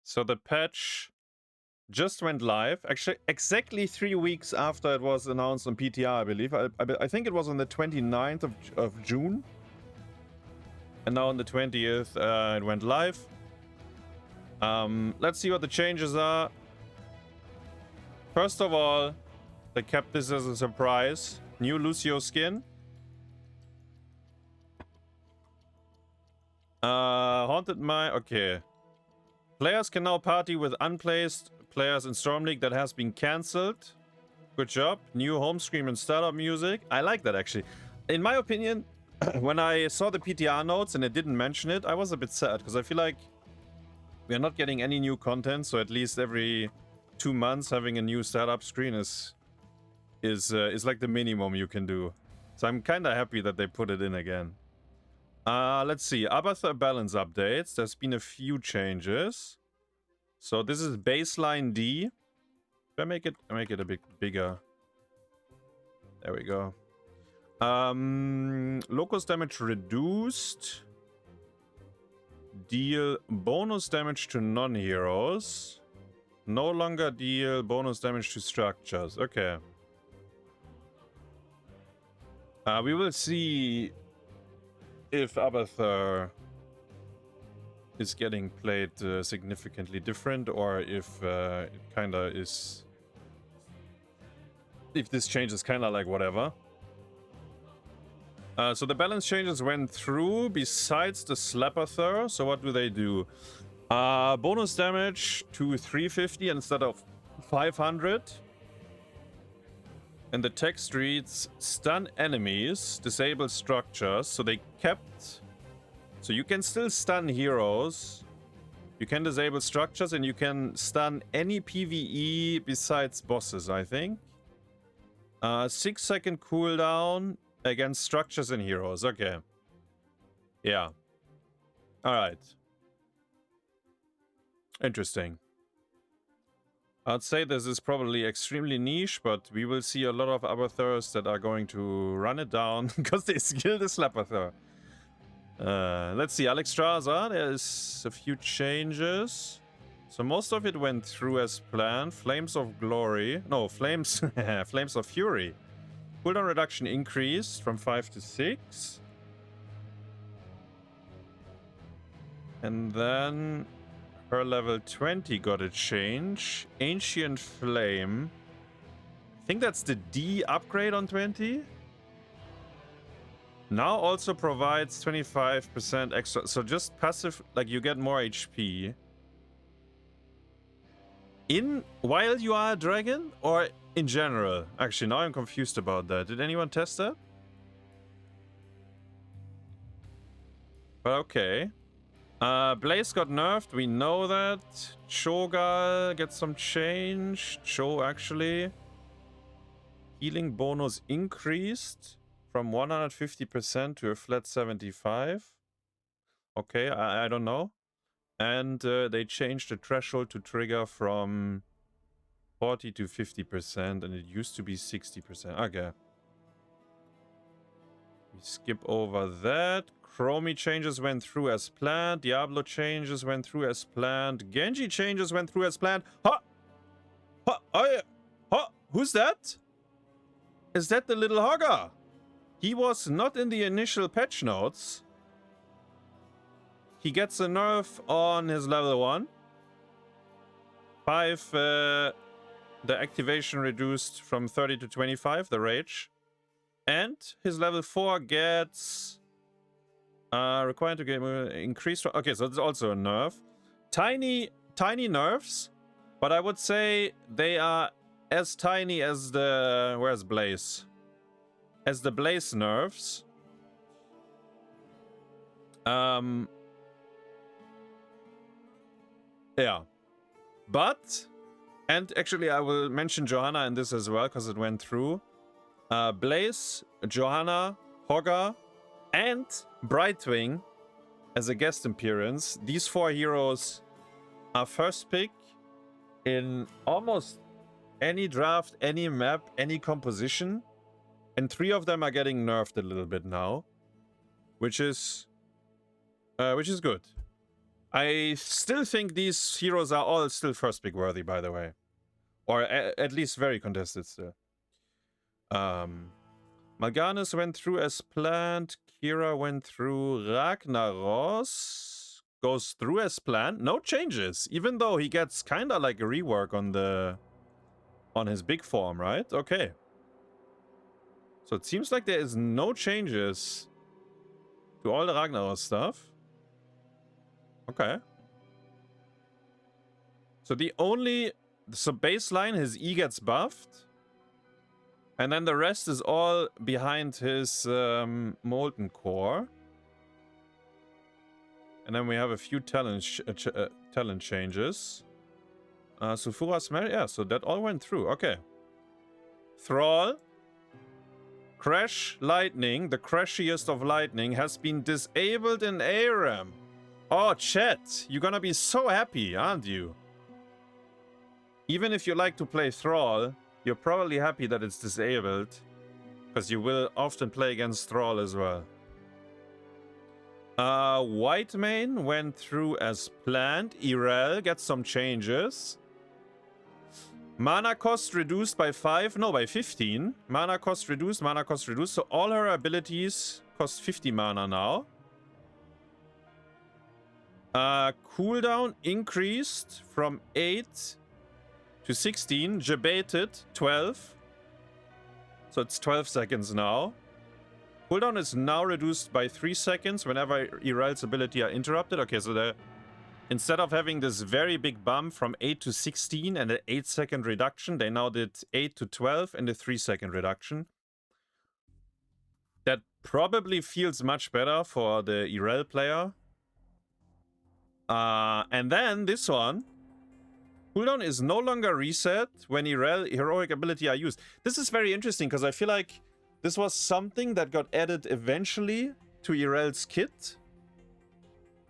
So the patch just went live. Actually, exactly 3 weeks after it was announced on PTR, I believe. I think it was on the 29th of June. And now on the 20th, it went live. Let's see what the changes are. First of all, they kept this as a surprise. New Lucio skin. Haunted Mine. Okay. Players can now party with unplaced players in Storm League that has been cancelled. Good job. New home screen and startup music. I like that, actually. In my opinion, when I saw the PTR notes and it didn't mention it, I was a bit sad because I feel like we are not getting any new content. So at least every 2 months having a new startup screen is like the minimum you can do. So I'm kind of happy that they put it in again. Let's see. Abathur balance updates. There's been a few changes. So this is baseline D. If I make it a bit bigger. There we go. Locust damage reduced. Deal bonus damage to non-heroes. No longer deal bonus damage to structures. Okay. We will see if Abathur is getting played significantly different, or if it kind of is... If this change is kind of like whatever. So the balance changes went through besides the Slapathur. So what do? Bonus damage to 350 instead of 500. And the text reads, stun enemies, disable structures. So they kept... So you can still stun heroes. You can disable structures and you can stun any PvE besides bosses, I think. 6-second cooldown against structures and heroes. Okay. Yeah. Alright. Interesting. I'd say this is probably extremely niche, but we will see a lot of Abathurs that are going to run it down because they skill the Slapathur. Let's see, Alexstrasza, there's a few changes. So most of it went through as planned. Flames of Glory. No, Flames Flames of Fury. Cooldown reduction increased from 5 to 6. And then her level 20 got a change. Ancient Flame. I think that's the D upgrade on 20. Now also provides 25% extra. So just passive, like you get more HP. While you are a dragon or in general? Actually, now I'm confused about that. Did anyone test that? But okay. Blaze got nerfed, we know that. Cho'Gall gets some change. Cho actually. Healing bonus increased from 150% to a flat 75. Okay, I don't know. And they changed the threshold to trigger from 40 to 50%, and it used to be 60%. Okay. We skip over that. Chromie changes went through as planned. Diablo changes went through as planned. Genji changes went through as planned. Ha! Ha! Ha! Who's that? Is that the little Hogger? He was not in the initial patch notes. He gets a nerf on his level 1. 5, the activation reduced from 30 to 25, the rage. And his level 4 gets... required to get increased... Okay, so it's also a nerf. Tiny nerfs, but I would say they are as tiny as the... Where's Blaze? As the Blaze nerfs. Yeah. But... And actually I will mention Johanna in this as well, because it went through. Blaze, Johanna, Hogger, and Brightwing as a guest appearance. These 4 heroes are first pick in almost any draft, any map, any composition. And 3 of them are getting nerfed a little bit now. Which is good. I still think these heroes are all still first pick worthy, by the way. Or at least very contested still. Mal'Ganis went through as planned. Kira went through. Ragnaros goes through as planned. No changes, even though he gets kind of like a rework on his big form, right? Okay. So it seems like there is no changes to all the Ragnaros stuff. Okay. So the only... So baseline, his E gets buffed. And then the rest is all behind his Molten Core. And then we have a few talent changes. Sulfuras Mary, yeah, so that all went through. Okay. Thrall. Crash Lightning, the crashiest of lightning, has been disabled in ARAM. Oh, chat, you're gonna be so happy, aren't you? Even if you like to play Thrall, you're probably happy that it's disabled, because you will often play against Thrall as well. White Mane went through as planned. Yrel gets some changes. Mana cost reduced by 5, no, by 15. Mana cost reduced, so all her abilities cost 50 mana now. Cooldown increased from 8 to 16, debated 12. So it's 12 seconds now. Cooldown is now reduced by 3 seconds whenever Yrel's ability are interrupted. Okay, so instead of having this very big bump from 8 to 16 and an 8-second reduction, they now did 8 to 12 and a 3-second reduction. That probably feels much better for the Yrel player. And then this one. Cooldown is no longer reset when Yrel heroic ability are used. This is very interesting because I feel like this was something that got added eventually to Yrel's kit.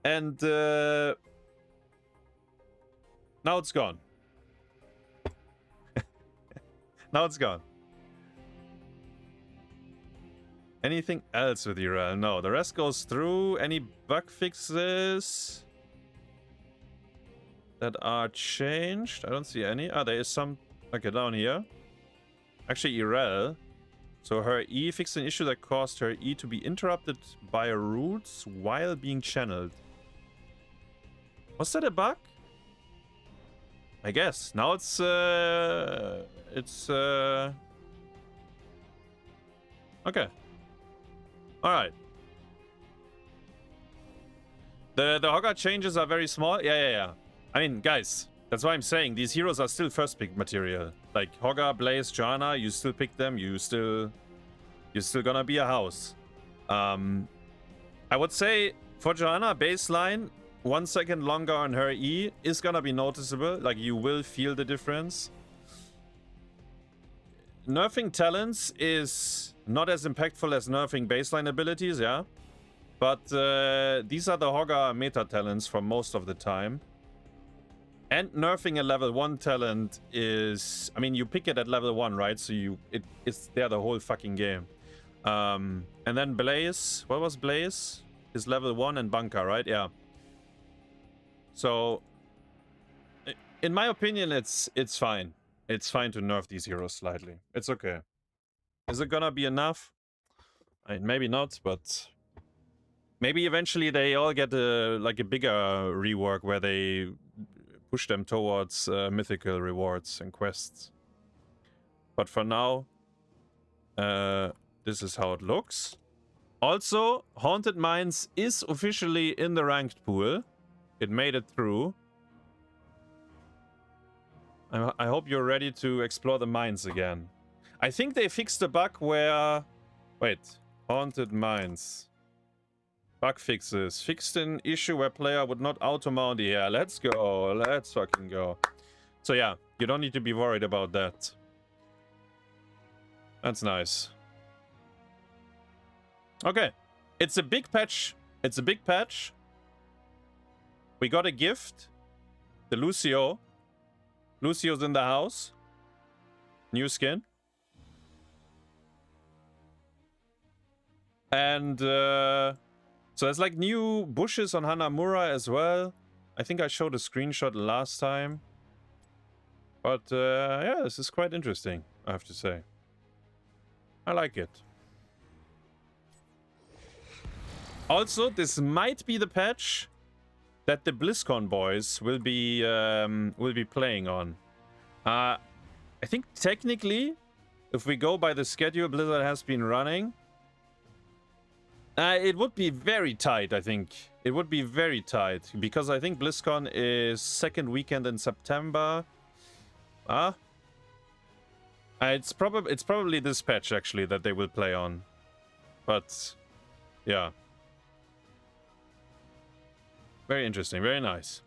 And now it's gone. Now it's gone. Anything else with Yrel? No, the rest goes through. Any bug fixes that are changed? I don't see any. Ah, there is some. Okay, down here. Actually, Yrel. So her E fixed an issue that caused her E to be interrupted by roots while being channeled. Was that a bug? I guess. Now it's okay. Alright. The Hogger changes are very small. Yeah. I mean, guys, that's why I'm saying these heroes are still first pick material. Like Hogger, Blaze, Joanna, you still pick them. You're still gonna be a house. I would say for Joanna, baseline 1 second longer on her E is gonna be noticeable. Like you will feel the difference. Nerfing talents is not as impactful as nerfing baseline abilities, yeah. But these are the Hogger meta talents for most of the time. And nerfing a level 1 talent is... I mean, you pick it at level 1, right? So it's there the whole fucking game. And then Blaze... What was Blaze? Is level 1 and Bunker, right? Yeah. So... In my opinion, it's fine. It's fine to nerf these heroes slightly. It's okay. Is it gonna be enough? I mean, maybe not, but... Maybe eventually they all get a bigger rework where they push them towards mythical rewards and quests. But for now, this is how it looks. Also, Haunted Mines is officially in the ranked pool. It made it through. I hope you're ready to explore the mines again. I think they fixed the bug where... Wait. Haunted Mines. Bug fixes. Fixed an issue where player would not auto-mount. Yeah, let's go. Let's fucking go. So yeah, you don't need to be worried about that. That's nice. Okay. It's a big patch. It's a big patch. We got a gift. The Lucio. Lucio's in the house. New skin. And so there's like new bushes on Hanamura as well. I think I showed a screenshot last time. But yeah, this is quite interesting, I have to say. I like it. Also, this might be the patch that the BlizzCon boys will be playing on. I think technically, if we go by the schedule Blizzard has been running, it would be very tight, I think. It would be very tight, because I think BlizzCon is second weekend in September. It's probably this patch, actually, that they will play on. But, yeah. Very interesting, very nice.